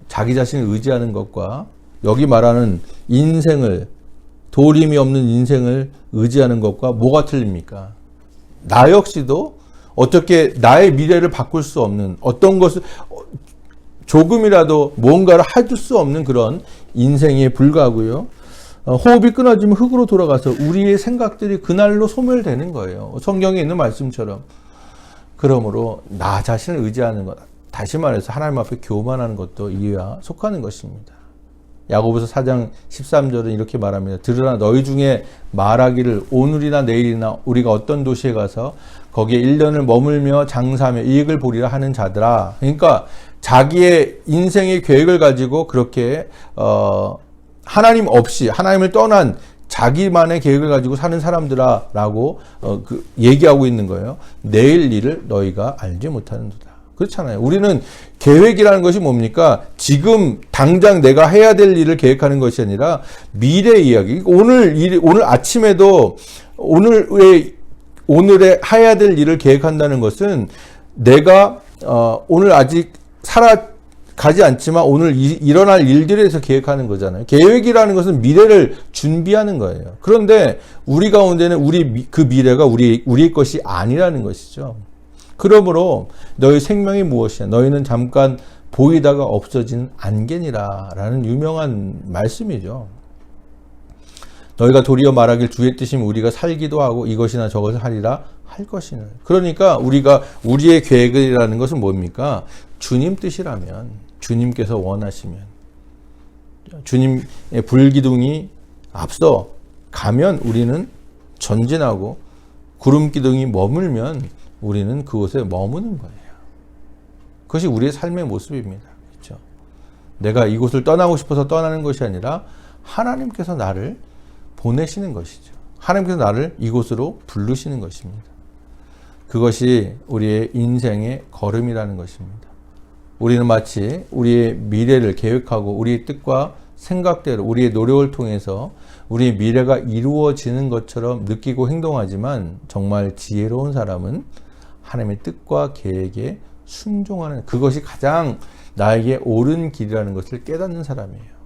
자기 자신을 의지하는 것과 여기 말하는 인생을, 도림이 없는 인생을 의지하는 것과 뭐가 틀립니까? 나 역시도 어떻게 나의 미래를 바꿀 수 없는, 어떤 것을 조금이라도 뭔가를 할 수 없는 그런 인생에 불과하고요. 호흡이 끊어지면 흙으로 돌아가서 우리의 생각들이 그날로 소멸되는 거예요. 성경에 있는 말씀처럼. 그러므로 나 자신을 의지하는 것, 다시 말해서 하나님 앞에 교만하는 것도 이와 속하는 것입니다. 야고보서 4장 13절은 이렇게 말합니다. 들으나 너희 중에 말하기를 오늘이나 내일이나 우리가 어떤 도시에 가서 거기에 1년을 머물며 장사하며 이익을 보리라 하는 자들아. 그러니까 자기의 인생의 계획을 가지고 그렇게 하나님 없이, 하나님을 떠난 자기만의 계획을 가지고 사는 사람들아라고 얘기하고 있는 거예요. 내일 일을 너희가 알지 못하는도다. 그렇잖아요. 우리는 계획이라는 것이 뭡니까? 지금 당장 내가 해야 될 일을 계획하는 것이 아니라 미래 이야기. 오늘 아침에도 오늘의 해야 될 일을 계획한다는 것은 내가 오늘 아직 살아가지 않지만 오늘 일어날 일들에 대해서 계획하는 거잖아요. 계획이라는 것은 미래를 준비하는 거예요. 그런데 우리 가운데는 그 미래가 우리의 것이 아니라는 것이죠. 그러므로 너희 생명이 무엇이냐? 너희는 잠깐 보이다가 없어진 안개니라 라는 유명한 말씀이죠. 너희가 도리어 말하길 주의 뜻이면 우리가 살기도 하고 이것이나 저것을 하리라 할 것이나. 그러니까 우리의 계획이라는 것은 뭡니까? 주님 뜻이라면, 주님께서 원하시면, 주님의 불기둥이 앞서 가면 우리는 전진하고 구름 기둥이 머물면 우리는 그곳에 머무는 거예요. 그것이 우리의 삶의 모습입니다. 그렇죠? 내가 이곳을 떠나고 싶어서 떠나는 것이 아니라 하나님께서 나를 보내시는 것이죠. 하나님께서 나를 이곳으로 부르시는 것입니다. 그것이 우리의 인생의 걸음이라는 것입니다. 우리는 마치 우리의 미래를 계획하고 우리의 뜻과 생각대로 우리의 노력을 통해서 우리의 미래가 이루어지는 것처럼 느끼고 행동하지만 정말 지혜로운 사람은 하나님의 뜻과 계획에 순종하는, 그것이 가장 나에게 옳은 길이라는 것을 깨닫는 사람이에요.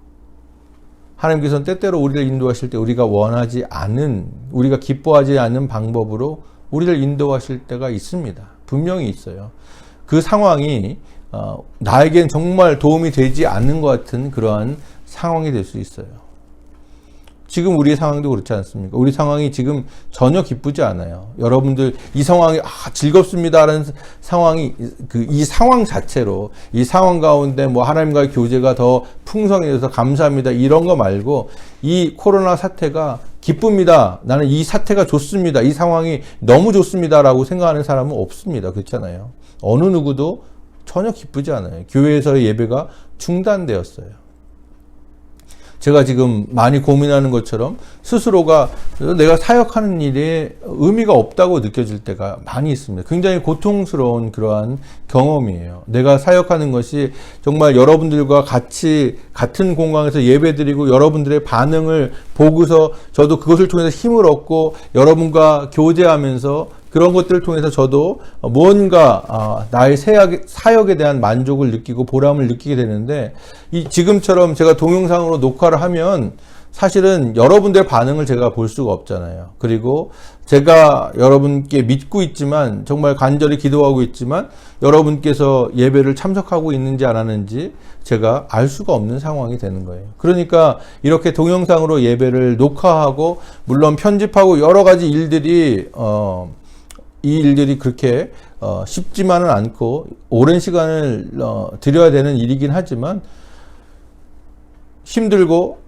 하나님께서는 때때로 우리를 인도하실 때 우리가 원하지 않은, 우리가 기뻐하지 않는 방법으로 우리를 인도하실 때가 있습니다. 분명히 있어요. 그 상황이 나에겐 정말 도움이 되지 않는 것 같은 그러한 상황이 될 수 있어요. 지금 우리의 상황도 그렇지 않습니까? 우리 상황이 지금 전혀 기쁘지 않아요. 여러분들 이 상황이 즐겁습니다라는 상황이, 이 상황 자체로, 이 상황 가운데 하나님과의 교제가 더 풍성해져서 감사합니다, 이런 거 말고 이 코로나 사태가 기쁩니다, 나는 이 사태가 좋습니다, 이 상황이 너무 좋습니다라고 생각하는 사람은 없습니다. 그렇잖아요. 어느 누구도 전혀 기쁘지 않아요. 교회에서의 예배가 중단되었어요. 제가 지금 많이 고민하는 것처럼 스스로가 내가 사역하는 일에 의미가 없다고 느껴질 때가 많이 있습니다. 굉장히 고통스러운 그러한 경험이에요. 내가 사역하는 것이 정말 여러분들과 같이 같은 공간에서 예배드리고 여러분들의 반응을 보고서 저도 그것을 통해서 힘을 얻고 여러분과 교제하면서 그런 것들을 통해서 저도 무언가 나의 사역에 대한 만족을 느끼고 보람을 느끼게 되는데, 지금처럼 제가 동영상으로 녹화를 하면 사실은 여러분들의 반응을 제가 볼 수가 없잖아요. 그리고 제가 여러분께 믿고 있지만, 정말 간절히 기도하고 있지만 여러분께서 예배를 참석하고 있는지 안 하는지 제가 알 수가 없는 상황이 되는 거예요. 그러니까 이렇게 동영상으로 예배를 녹화하고 물론 편집하고 여러 가지 일들이 이 일들이 그렇게 쉽지만은 않고 오랜 시간을 들여야 되는 일이긴 하지만 힘들고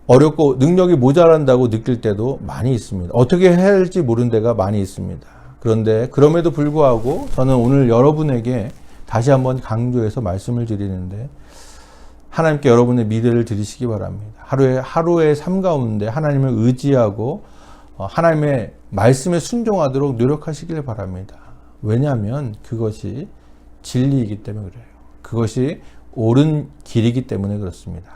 어렵고 능력이 모자란다고 느낄 때도 많이 있습니다. 어떻게 해야 할지 모르는 데가 많이 있습니다. 그런데 그럼에도 불구하고 저는 오늘 여러분에게 다시 한번 강조해서 말씀을 드리는데, 하나님께 여러분의 미래를 드리시기 바랍니다. 하루의 삶 가운데 하나님을 의지하고 하나님의 말씀에 순종하도록 노력하시길 바랍니다. 왜냐하면 그것이 진리이기 때문에 그래요. 그것이 옳은 길이기 때문에 그렇습니다.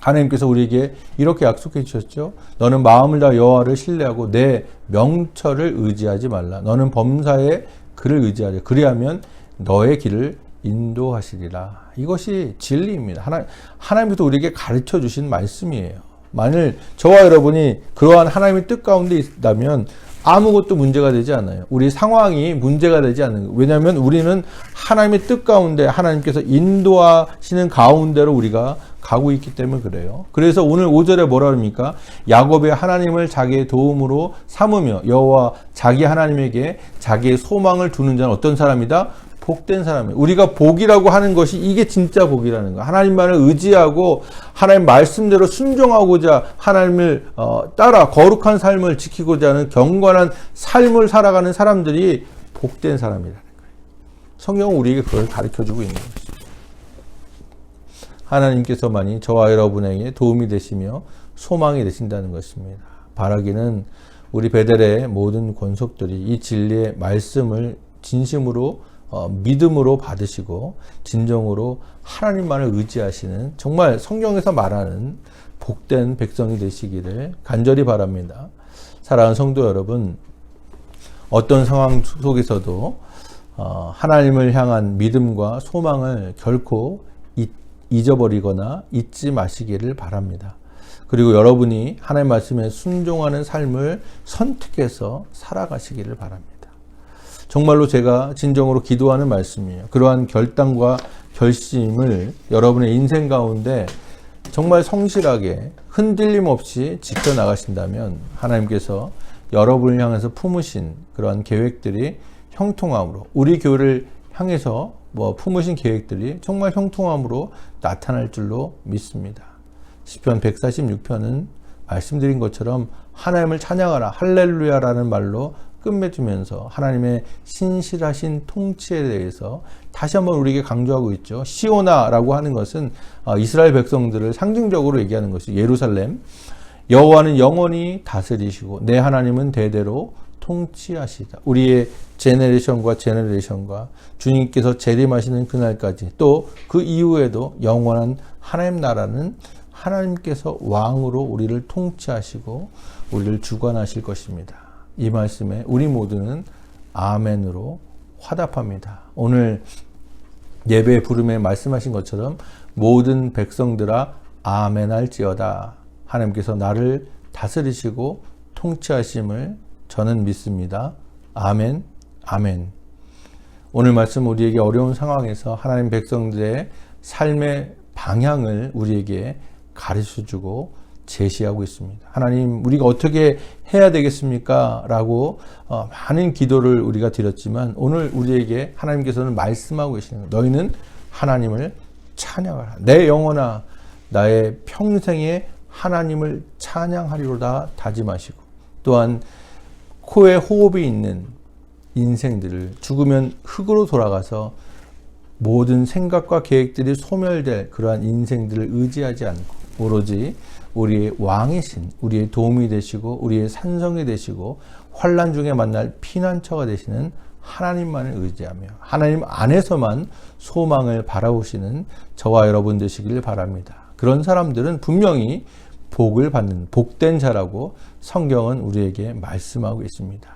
하나님께서 우리에게 이렇게 약속해 주셨죠. 너는 마음을 다해 여호와를 신뢰하고 내 명철을 의지하지 말라. 너는 범사에 그를 의지하라. 그리하면 너의 길을 인도하시리라. 이것이 진리입니다. 하나님께서 우리에게 가르쳐 주신 말씀이에요. 만일 저와 여러분이 그러한 하나님의 뜻 가운데 있다면 아무것도 문제가 되지 않아요. 우리 상황이 문제가 되지 않는 거예요. 왜냐하면 우리는 하나님의 뜻 가운데 하나님께서 인도하시는 가운데로 우리가 가고 있기 때문에 그래요. 그래서 오늘 5절에 뭐라 합니까? 야곱의 하나님을 자기의 도움으로 삼으며 여호와 자기 하나님에게 자기의 소망을 두는 자는 어떤 사람이다? 복된 사람이에요. 우리가 복이라고 하는 것이 이게 진짜 복이라는 거예요. 하나님만을 의지하고 하나님 말씀대로 순종하고자 하나님을 따라 거룩한 삶을 지키고자 하는 경건한 삶을 살아가는 사람들이 복된 사람이라는 거예요. 성경은 우리에게 그걸 가르쳐주고 있는 것입니다. 하나님께서만이 저와 여러분에게 도움이 되시며 소망이 되신다는 것입니다. 바라기는 우리 베델의 모든 권속들이 이 진리의 말씀을 진심으로 믿음으로 받으시고 진정으로 하나님만을 의지하시는 정말 성경에서 말하는 복된 백성이 되시기를 간절히 바랍니다. 사랑하는 성도 여러분, 어떤 상황 속에서도 하나님을 향한 믿음과 소망을 결코 잊어버리거나 잊지 마시기를 바랍니다. 그리고 여러분이 하나님 말씀에 순종하는 삶을 선택해서 살아가시기를 바랍니다. 정말로 제가 진정으로 기도하는 말씀이에요. 그러한 결단과 결심을 여러분의 인생 가운데 정말 성실하게 흔들림 없이 지켜나가신다면 하나님께서 여러분을 향해서 품으신 그러한 계획들이 형통함으로, 우리 교회를 향해서 품으신 계획들이 정말 형통함으로 나타날 줄로 믿습니다. 시편 146편은 말씀드린 것처럼 하나님을 찬양하라 할렐루야라는 말로 끝맺으면서 하나님의 신실하신 통치에 대해서 다시 한번 우리에게 강조하고 있죠. 시오나라고 하는 것은 이스라엘 백성들을 상징적으로 얘기하는 것이 예루살렘. 여호와는 영원히 다스리시고 내 하나님은 대대로 통치하시다. 우리의 제네레이션과 주님께서 재림하시는 그날까지 또 그 이후에도 영원한 하나님 나라는 하나님께서 왕으로 우리를 통치하시고 우리를 주관하실 것입니다. 이 말씀에 우리 모두는 아멘으로 화답합니다. 오늘 예배 부름에 말씀하신 것처럼 모든 백성들아 아멘할지어다. 하나님께서 나를 다스리시고 통치하심을 저는 믿습니다. 아멘, 아멘. 오늘 말씀 우리에게 어려운 상황에서 하나님 백성들의 삶의 방향을 우리에게 가르쳐주고 제시하고 있습니다. 하나님, 우리가 어떻게 해야 되겠습니까? 라고 많은 기도를 우리가 드렸지만 오늘 우리에게 하나님께서는 말씀하고 계시는 거예요. 너희는 하나님을 찬양하라. 내 영혼아 나의 평생에 하나님을 찬양하리로다 다짐하시고, 또한 코에 호흡이 있는 인생들을 죽으면 흙으로 돌아가서 모든 생각과 계획들이 소멸될 그러한 인생들을 의지하지 않고 오로지 우리의 왕이신, 우리의 도움이 되시고 우리의 산성이 되시고 환난 중에 만날 피난처가 되시는 하나님만을 의지하며 하나님 안에서만 소망을 바라보시는 저와 여러분 되시길 바랍니다. 그런 사람들은 분명히 복을 받는 복된 자라고 성경은 우리에게 말씀하고 있습니다.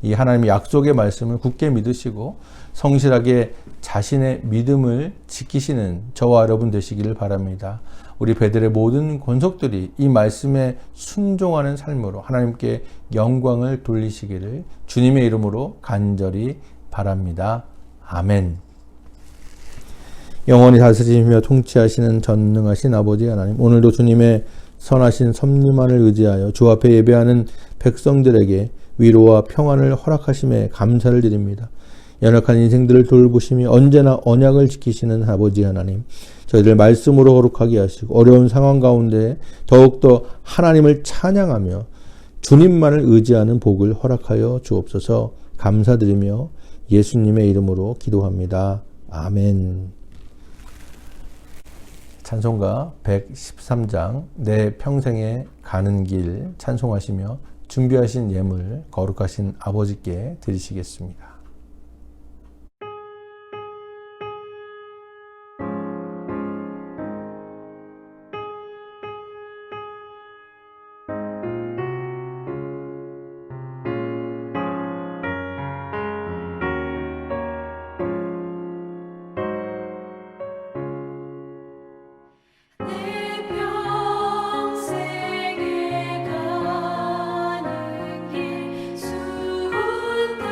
이 하나님의 약속의 말씀을 굳게 믿으시고 성실하게 자신의 믿음을 지키시는 저와 여러분 되시기를 바랍니다. 우리 베델의 모든 권속들이 이 말씀에 순종하는 삶으로 하나님께 영광을 돌리시기를 주님의 이름으로 간절히 바랍니다. 아멘. 영원히 다스리시며 통치하시는 전능하신 아버지 하나님, 오늘도 주님의 선하신 섭리만을 의지하여 주 앞에 예배하는 백성들에게 위로와 평안을 허락하심에 감사를 드립니다. 연약한 인생들을 돌보시며 언제나 언약을 지키시는 아버지 하나님, 저희들 말씀으로 거룩하게 하시고 어려운 상황 가운데 더욱더 하나님을 찬양하며 주님만을 의지하는 복을 허락하여 주옵소서. 감사드리며 예수님의 이름으로 기도합니다. 아멘. 찬송가 113장 내 평생에 가는 길 찬송하시며 준비하신 예물 거룩하신 아버지께 드리시겠습니다. 평생에 가는 길 수많아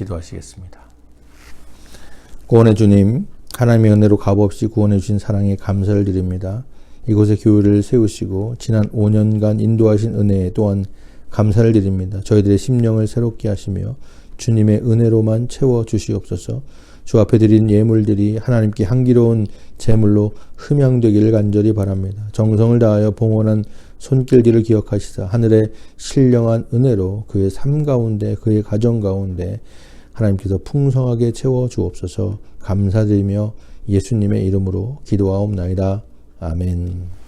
기도하시겠습니다. 구원의 주님, 하나님의 은혜로 값없이 구원해 주신 사랑에 감사를 드립니다. 이곳에 교회를 세우시고 지난 5년간 인도하신 은혜에 또한 감사를 드립니다. 저희들의 심령을 새롭게 하시며 주님의 은혜로만 채워 주시옵소서. 주 앞에 드린 예물들이 하나님께 향기로운 제물로 흠양되기를 간절히 바랍니다. 정성을 다하여 봉헌한 손길들을 기억하시사 하늘의 신령한 은혜로 그의 삶 가운데 그의 가정 가운데 하나님께서 풍성하게 채워 주옵소서. 감사드리며 예수님의 이름으로 기도하옵나이다. 아멘.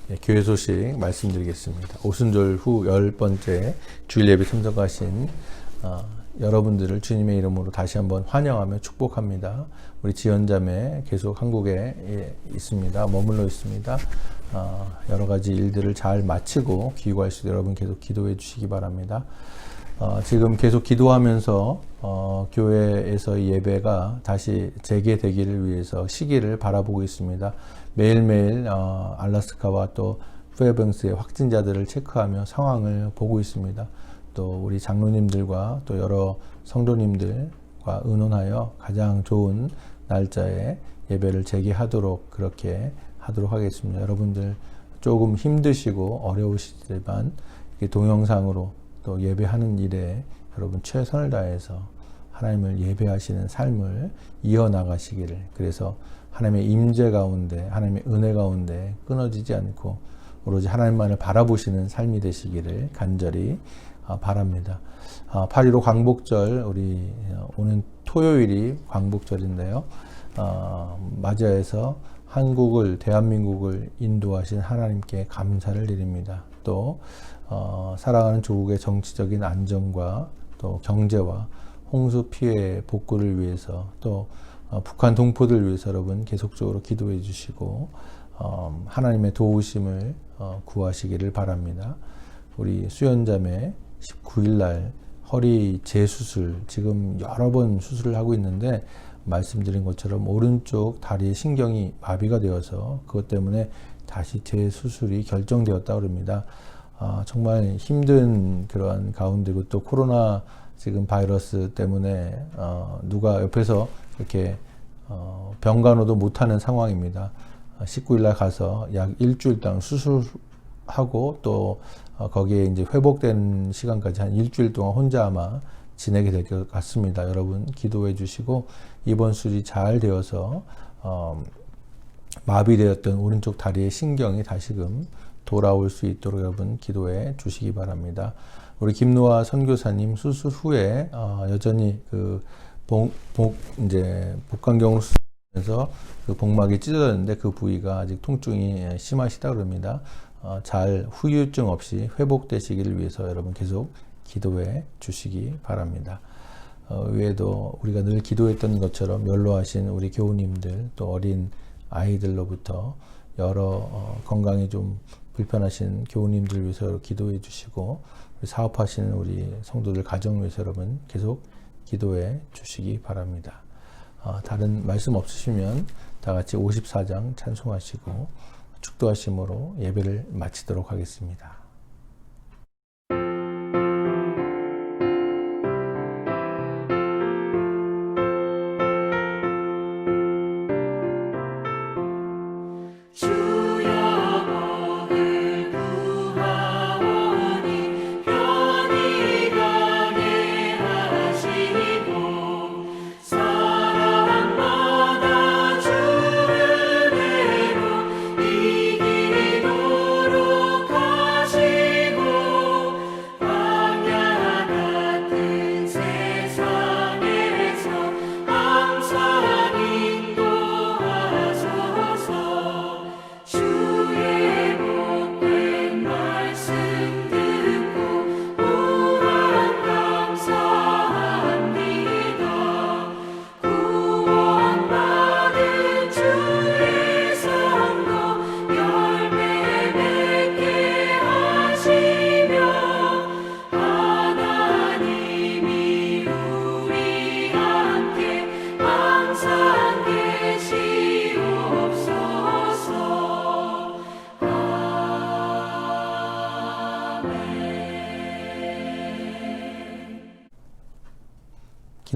네, 교회 소식 말씀드리겠습니다. 오순절 후 10번째 주일 예배 참석하신 여러분들을 주님의 이름으로 다시 한번 환영하며 축복합니다. 우리 지연자매 계속 한국에 있습니다. 머물러 있습니다. 여러 가지 일들을 잘 마치고 귀국할 수 있도록 여러분 계속 기도해 주시기 바랍니다. 지금 계속 기도하면서 교회에서 예배가 다시 재개되기를 위해서 시기를 바라보고 있습니다. 매일매일 알래스카와 또 페어뱅스의 확진자들을 체크하며 상황을 보고 있습니다. 또 우리 장로님들과 또 여러 성도님들과 의논하여 가장 좋은 날짜에 예배를 재개하도록 그렇게 하도록 하겠습니다. 여러분들 조금 힘드시고 어려우시지만 동영상으로 또 예배하는 일에 여러분 최선을 다해서 하나님을 예배하시는 삶을 이어나가시기를, 그래서 하나님의 임재 가운데 하나님의 은혜 가운데 끊어지지 않고 오로지 하나님만을 바라보시는 삶이 되시기를 간절히 바랍니다. 8.15 광복절, 우리 오는 토요일이 광복절인데요. 맞이해서 한국을, 대한민국을 인도하신 하나님께 감사를 드립니다. 또 살아가는 조국의 정치적인 안정과 또 경제와 홍수 피해 복구를 위해서 또 북한 동포들 위해서 여러분 계속적으로 기도해 주시고 하나님의 도우심을 구하시기를 바랍니다. 우리 수연자매 19일날 허리 재수술, 지금 여러 번 수술을 하고 있는데 말씀드린 것처럼 오른쪽 다리의 신경이 마비가 되어서 그것 때문에 다시 재수술이 결정되었다고 합니다. 정말 힘든 그러한 가운데고 또 코로나 지금 바이러스 때문에 누가 옆에서 이렇게 병간호도 못하는 상황입니다. 19일날 가서 약 일주일 동안 수술하고 또 거기에 이제 회복된 시간까지 한 일주일 동안 혼자 아마 지내게 될 것 같습니다. 여러분 기도해 주시고 이번 수술이 잘 되어서 마비되었던 오른쪽 다리의 신경이 다시금 돌아올 수 있도록 여러분 기도해 주시기 바랍니다. 우리 김노아 선교사님 수술 후에 여전히 그 이제 복강경으로 수술하면서 그 복막이 찢어졌는데 그 부위가 아직 통증이 심하시다 그럽니다. 잘 후유증 없이 회복되시기를 위해서 여러분 계속 기도해 주시기 바랍니다. 외에도 우리가 늘 기도했던 것처럼 연로하신 우리 교우님들 또 어린 아이들로부터 여러 건강이 좀 불편하신 교우님들 위해서 기도해 주시고 사업하시는 우리 성도들 가정 위해서 여러분 계속 기도해 주시기 바랍니다. 다른 말씀 없으시면 다 같이 54장 찬송하시고 축도하심으로 예배를 마치도록 하겠습니다. 이기도록 하시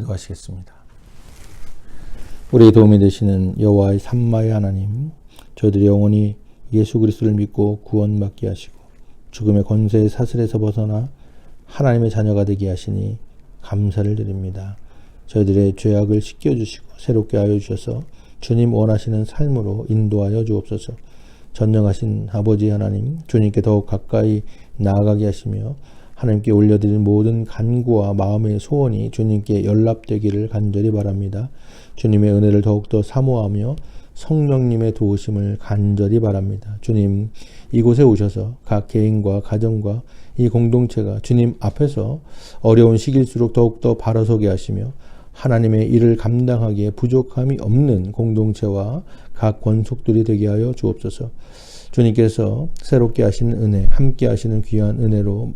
기도하시겠습니다. 우리의 도움이 되시는 여호와의 삼마의 하나님, 저희들이 영원히 예수 그리스도를 믿고 구원받게 하시고 죽음의 권세의 사슬에서 벗어나 하나님의 자녀가 되게 하시니 감사를 드립니다. 저희들의 죄악을 씻겨주시고 새롭게 하여 주셔서 주님 원하시는 삶으로 인도하여 주옵소서. 전능하신 아버지 하나님, 주님께 더욱 가까이 나아가게 하시며 하나님께 올려드린 모든 간구와 마음의 소원이 주님께 연락되기를 간절히 바랍니다. 주님의 은혜를 더욱더 사모하며 성령님의 도우심을 간절히 바랍니다. 주님, 이곳에 오셔서 각 개인과 가정과 이 공동체가 주님 앞에서 어려운 시기일수록 더욱더 바로서게 하시며 하나님의 일을 감당하기에 부족함이 없는 공동체와 각 권속들이 되게 하여 주옵소서. 주님께서 새롭게 하시는 은혜, 함께 하시는 귀한 은혜로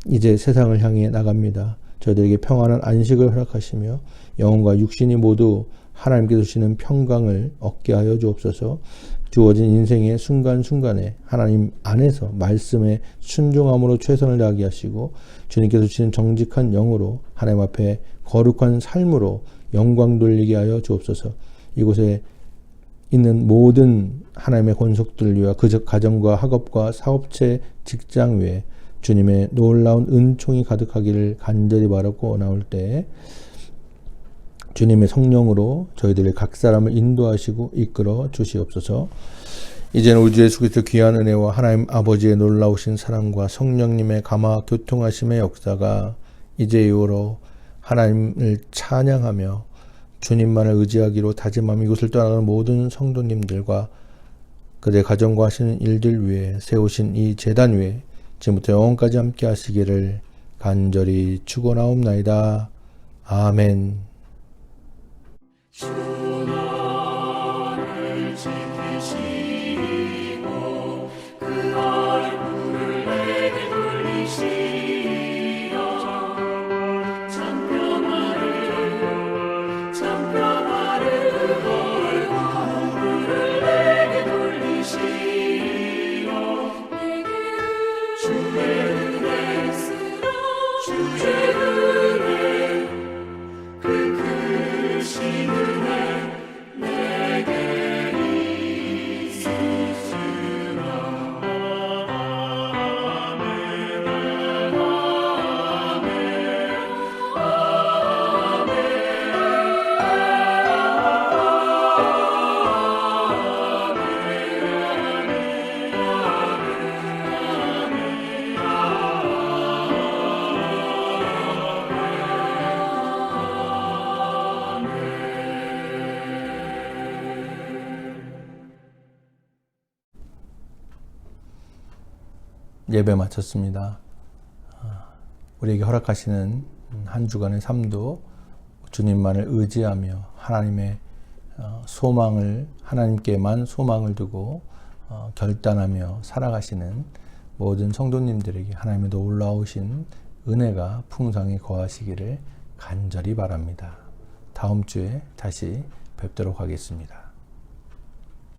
이제 세상을 향해 나갑니다. 저희들에게 평안한 안식을 허락하시며 영혼과 육신이 모두 하나님께서 주시는 평강을 얻게 하여 주옵소서. 주어진 인생의 순간순간에 하나님 안에서 말씀에 순종함으로 최선을 다하게 하시고 주님께서 주시는 정직한 영으로 하나님 앞에 거룩한 삶으로 영광 돌리게 하여 주옵소서. 이곳에 있는 모든 하나님의 권속들 위와 그 가정과 학업과 사업체, 직장 외에 주님의 놀라운 은총이 가득하기를 간절히 바라고 나올 때 주님의 성령으로 저희들의 각 사람을 인도하시고 이끌어 주시옵소서. 이제는 우리 주 예수 그리스도 귀한 은혜와 하나님 아버지의 놀라우신 사랑과 성령님의 감화 교통하심의 역사가 이제 이후로 하나님을 찬양하며 주님만을 의지하기로 다짐하며 이곳을 떠나가는 모든 성도님들과 그들의 가정과 하시는 일들 위에 세우신 이 제단 위에 지금부터 영원까지 함께 하시기를 간절히 축원하옵나이다. 아멘. 주 나를 지키시고 그 얼굴을 내게 돌리시어 참평화를 그 얼굴을 내게 돌리시어 내게 주의 은혜 그 크신 은혜 내게 있으시라. 아멘, 예배 마쳤습니다. 우리에게 허락하시는 한 주간의 삶도 주님만을 의지하며 하나님의 소망을 하나님께만 소망을 두고 결단하며 살아가시는 모든 성도님들에게 하나님의 놀라우신 은혜가 풍성히 거하시기를 간절히 바랍니다. 다음 주에 다시 뵙도록 하겠습니다.